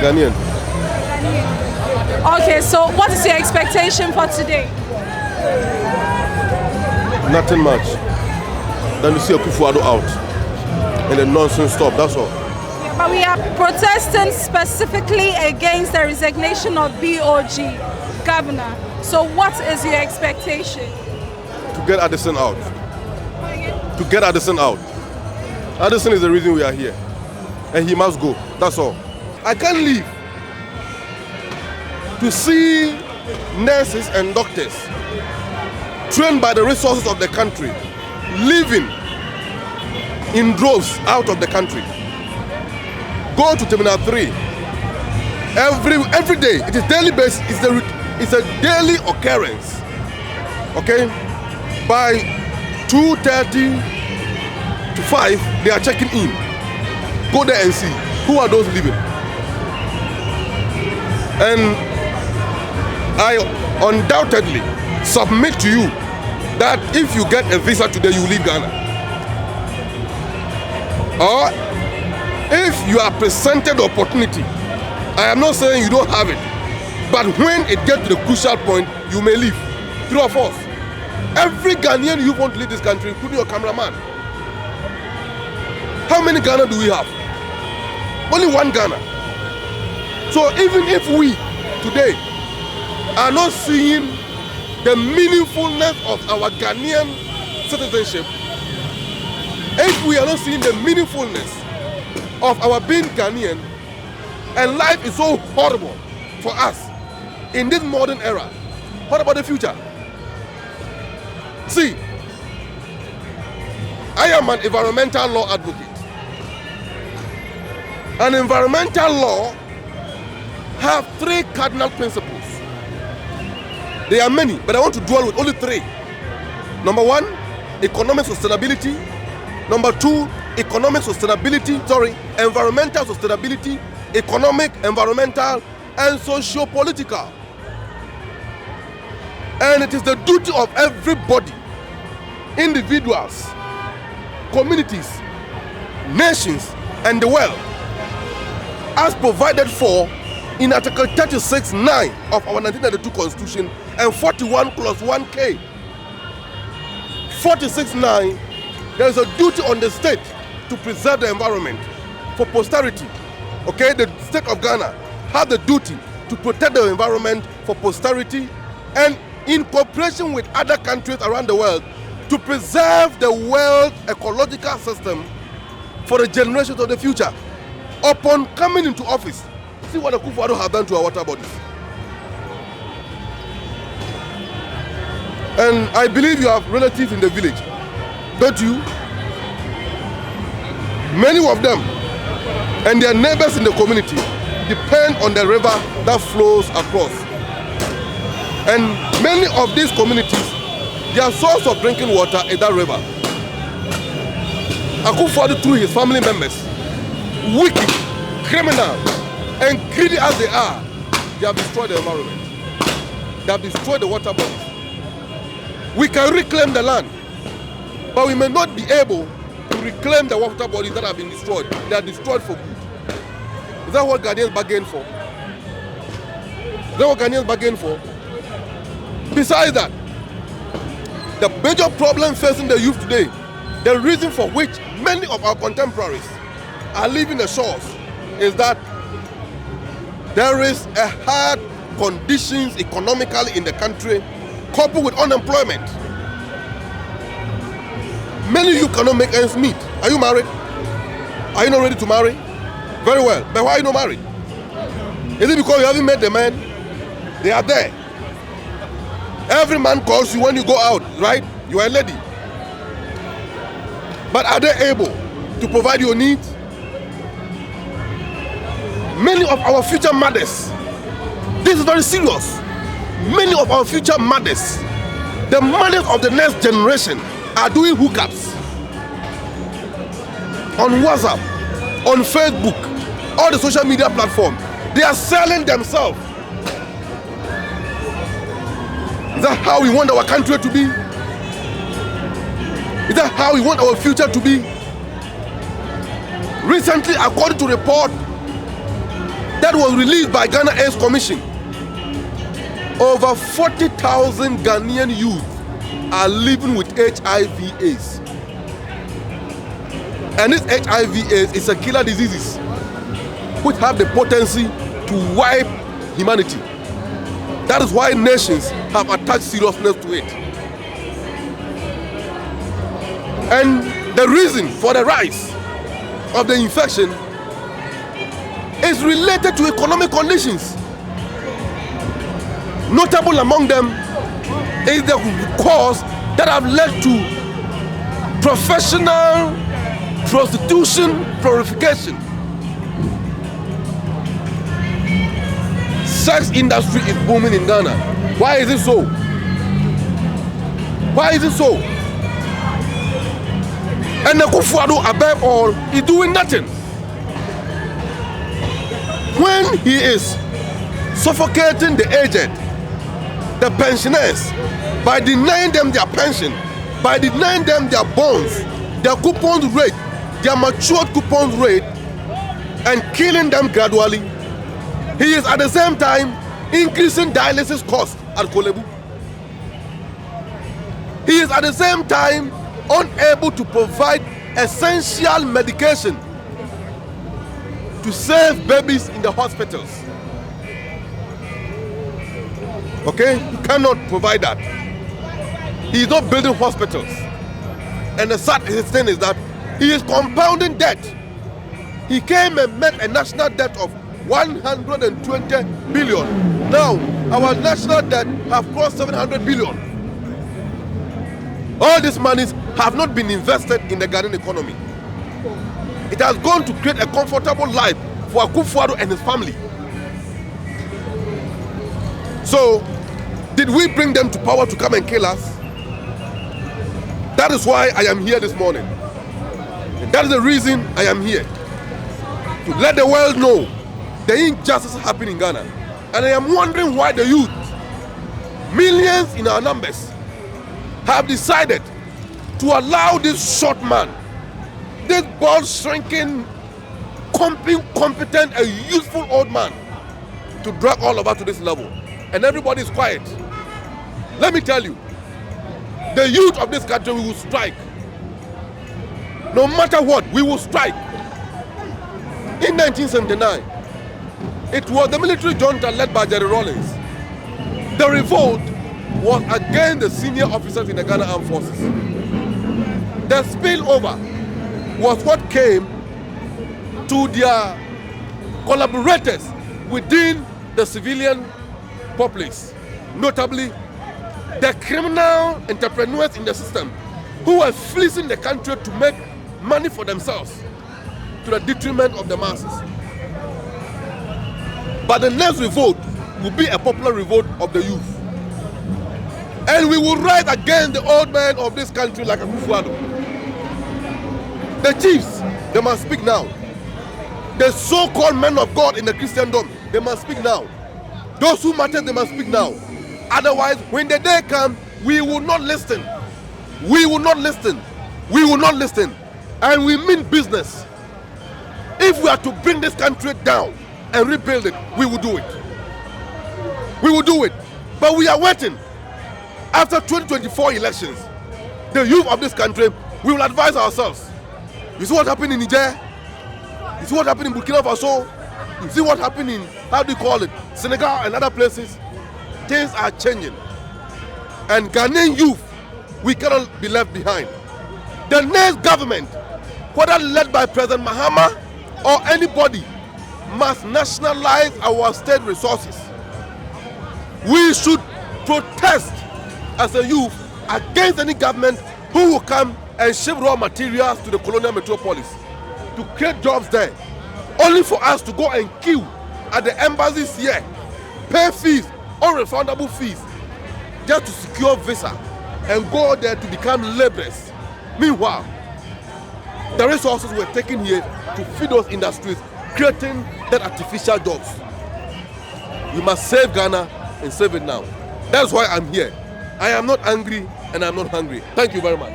Ghanaian. Okay, so what is your expectation for today? Nothing much. Then you see Akufo-Addo out. And the nonsense stop, that's all. Yeah, but we are protesting specifically against the resignation of BOG governor. So what is your expectation? To get Addison out. To get Addison out. Addison is the reason we are here. And he must go, that's all. I can't leave to see nurses and doctors trained by the resources of the country living in droves out of the country. Go to Terminal 3 every day. It is daily basis. It's a daily occurrence. Okay, by 2:30 to 5 they are checking in. Go there and see who are those living. And I undoubtedly submit to you that if you get a visa today, you leave Ghana. Or if you are presented the opportunity, I am not saying you don't have it, but when it gets to the crucial point, you may leave. True or false? Every Ghanaian you want to leave this country, including your cameraman. How many Ghana do we have? Only one Ghana. So even if we today are not seeing the meaningfulness of our Ghanaian citizenship, if we are not seeing the meaningfulness of our being Ghanaian, and life is so horrible for us in this modern era, what about the future? See, I am an environmental law advocate. An environmental law have three cardinal principles. There are many, but I want to dwell with only three. Number one, economic sustainability. Number two, environmental sustainability, economic, environmental, and socio-political. And it is the duty of everybody, individuals, communities, nations, and the world, as provided for in Article 36(9) of our 1992 Constitution and 41 clause 1K. 46(9), there is a duty on the state to preserve the environment for posterity. Okay, the state of Ghana has the duty to protect the environment for posterity, and in cooperation with other countries around the world to preserve the world ecological system for the generations of the future. Upon coming into office, see what Akufo-Addo has done to our water bodies. And I believe you have relatives in the village, don't you? Many of them and their neighbors in the community depend on the river that flows across. And many of these communities, their source of drinking water is that river. Akufo-Addo, through his family members, wicked, criminal, and greedy as they are, they have destroyed the environment. They have destroyed the water bodies. We can reclaim the land, but we may not be able to reclaim the water bodies that have been destroyed. They are destroyed for good. Is that what Ghanaians bargain for? Is that what Ghanaians bargain for? Besides that, the major problem facing the youth today, the reason for which many of our contemporaries are leaving the shores, is that there is a hard conditions economically in the country, coupled with unemployment. Many of you cannot make ends meet. Are you married? Are you not ready to marry? Very well. But why are you not married? Is it because you haven't met the men? They are there. Every man calls you when you go out, right? You are a lady. But are they able to provide your needs? Many of our future mothers, this is very serious. Many of our future mothers, the mothers of the next generation, are doing hookups on WhatsApp, on Facebook, all the social media platforms. They are selling themselves. Is that how we want our country to be? Is that how we want our future to be? Recently, according to report that was released by Ghana AIDS Commission, over 40,000 Ghanaian youth are living with HIV/AIDS. And this HIV/AIDS is a killer disease which have the potency to wipe humanity. That is why nations have attached seriousness to it. And the reason for the rise of the infection is related to economic conditions. Notable among them is the cause that have led to professional prostitution proliferation. Sex industry is booming in Ghana. Why is it so? Why is it so? And the Akufo-Addo, above all, is doing nothing. When he is suffocating the aged, the pensioners, by denying them their pension, by denying them their bonds, their coupons rate, their matured coupons rate, and killing them gradually, he is at the same time increasing dialysis costs at Korle Bu. He is at the same time unable to provide essential medication to save babies in the hospitals. Okay? He cannot provide that. He is not building hospitals. And the sad thing is that he is compounding debt. He came and met a national debt of 120 billion. Now, our national debt have crossed 700 billion. All these monies have not been invested in the Ghanaian economy. It has gone to create a comfortable life for Akufo-Addo and his family. So, did we bring them to power to come and kill us? That is why I am here this morning. And that is the reason I am here. To let the world know the injustice happening in Ghana. And I am wondering why the youth, millions in our numbers, have decided to allow this short man, this ball-shrinking, competent and useful old man, to drag all of us to this level. And everybody is quiet. Let me tell you, the youth of this country, we will strike. No matter what, we will strike. In 1979, it was the military junta led by Jerry Rawlings. The revolt was against the senior officers in the Ghana Armed Forces. The spillover was what came to their collaborators within the civilian populace, notably the criminal entrepreneurs in the system who were fleecing the country to make money for themselves to the detriment of the masses. But the next revolt will be a popular revolt of the youth. And we will rise against the old men of this country like Akufo-Addo. The chiefs, they must speak now. The so-called men of God in the Christendom, they must speak now. Those who matter, they must speak now. Otherwise, when the day comes, we will not listen. We will not listen. We will not listen. And we mean business. If we are to bring this country down and rebuild it, we will do it. We will do it. But we are waiting. After 2024 elections, the youth of this country, we will advise ourselves. You see what happened in Niger? You see what happened in Burkina Faso? You see what happened in, how do you call it, Senegal and other places? Things are changing. And Ghanaian youth, we cannot be left behind. The next government, whether led by President Mahama or anybody, must nationalize our state resources. We should protest as a youth against any government who will come and ship raw materials to the colonial metropolis to create jobs there, only for us to go and queue at the embassies here, pay fees, unrefundable fees, just to secure visa and go there to become laborers. Meanwhile, the resources were taken here to feed those industries, creating that artificial jobs. We must save Ghana and save it now. That's why I'm here. I am not angry and I'm not hungry. Thank you very much.